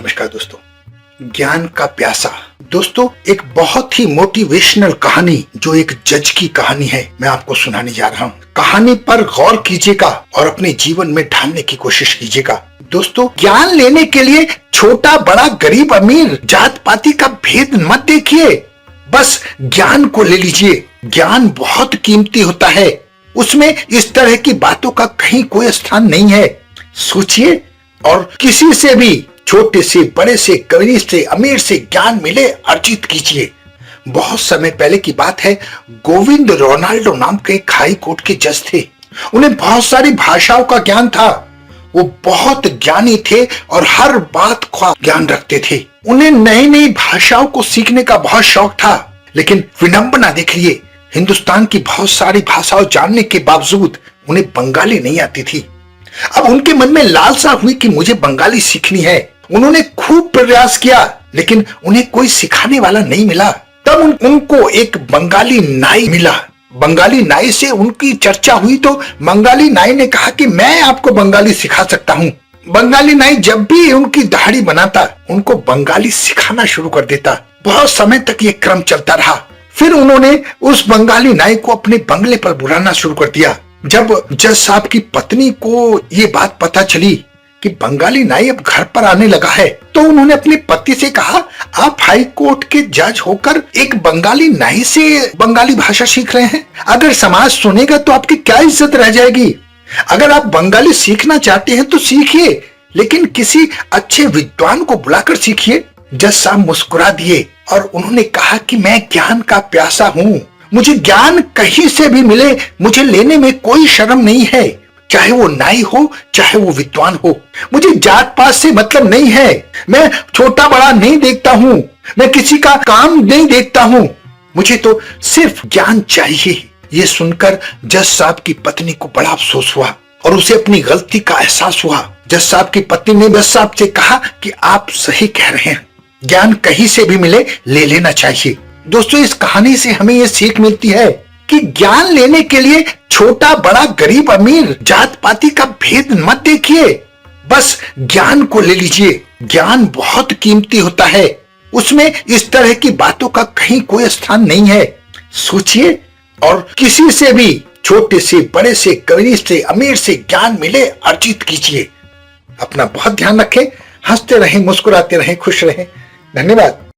नमस्कार दोस्तों, ज्ञान का प्यासा। दोस्तों, एक बहुत ही मोटिवेशनल कहानी जो एक जज की कहानी है, मैं आपको सुनाने जा रहा हूँ। कहानी पर गौर कीजिएगा और अपने जीवन में ढालने की कोशिश कीजिएगा। दोस्तों, ज्ञान लेने के लिए छोटा बड़ा गरीब अमीर जात पाती का भेद मत देखिए, बस ज्ञान को ले लीजिए। ज्ञान बहुत कीमती होता है, उसमें इस तरह की बातों का कहीं कोई स्थान नहीं है। सोचिए और किसी से भी, छोटे से बड़े से, गरीब से अमीर से ज्ञान मिले अर्जित कीजिए। बहुत समय पहले की बात है, गोविंद रोनाल्डो नाम के एक हाई कोर्ट के जज थे। उन्हें बहुत सारी भाषाओं का ज्ञान था। वो बहुत ज्ञानी थे और हर बात का ज्ञान रखते थे। उन्हें नई नई भाषाओं को सीखने का बहुत शौक था, लेकिन विडंबना देखिए, हिंदुस्तान की बहुत सारी भाषाओं जानने के बावजूद उन्हें बंगाली नहीं आती थी। अब उनके मन में लालसा हुई कि मुझे बंगाली सीखनी है। उन्होंने खूब प्रयास किया, लेकिन उन्हें कोई सिखाने वाला नहीं मिला। तब उनको एक बंगाली नाई मिला। बंगाली नाई से उनकी चर्चा हुई तो बंगाली नाई ने कहा कि मैं आपको बंगाली सिखा सकता हूँ। बंगाली नाई जब भी उनकी दाढ़ी बनाता, उनको बंगाली सिखाना शुरू कर देता। बहुत समय तक ये क्रम चलता रहा। फिर उन्होंने उस बंगाली नाई को अपने बंगले पर बुलाना शुरू कर दिया। जब जज साहब की पत्नी को ये बात पता चली कि बंगाली नाई अब घर पर आने लगा है, तो उन्होंने अपने पति से कहा, आप हाई कोर्ट के जज होकर एक बंगाली नाई से बंगाली भाषा सीख रहे हैं। अगर समाज सुनेगा तो आपकी क्या इज्जत रह जाएगी। अगर आप बंगाली सीखना चाहते हैं तो सीखिए, लेकिन किसी अच्छे विद्वान को बुलाकर सीखिए। जज साहब मुस्कुरा दिए और उन्होंने कहा कि मैं ज्ञान का प्यासा हूँ, मुझे ज्ञान कहीं से भी मिले, मुझे लेने में कोई शर्म नहीं है। चाहे वो नाई हो, चाहे वो विद्वान हो, मुझे जात पात से मतलब नहीं है। मैं छोटा बड़ा नहीं देखता हूँ, मैं किसी का काम नहीं देखता हूँ, मुझे तो सिर्फ ज्ञान चाहिए। ये सुनकर जज साहब की पत्नी को बड़ा अफसोस हुआ और उसे अपनी गलती का एहसास हुआ। जज साहब की पत्नी ने जज साहब से कहा कि आप सही कह रहे हैं, ज्ञान कहीं से भी मिले ले लेना चाहिए। दोस्तों, इस कहानी से हमें यह सीख मिलती है कि ज्ञान लेने के लिए छोटा बड़ा गरीब अमीर जात पाती का भेद मत देखिए, बस ज्ञान को ले लीजिए। ज्ञान बहुत कीमती होता है, उसमें इस तरह की बातों का कहीं कोई स्थान नहीं है। सोचिए और किसी से भी, छोटे से बड़े से, गरीब से अमीर से ज्ञान मिले अर्जित कीजिए। अपना बहुत ध्यान रखें, हंसते रहें, मुस्कुराते रहें, खुश रहें। धन्यवाद।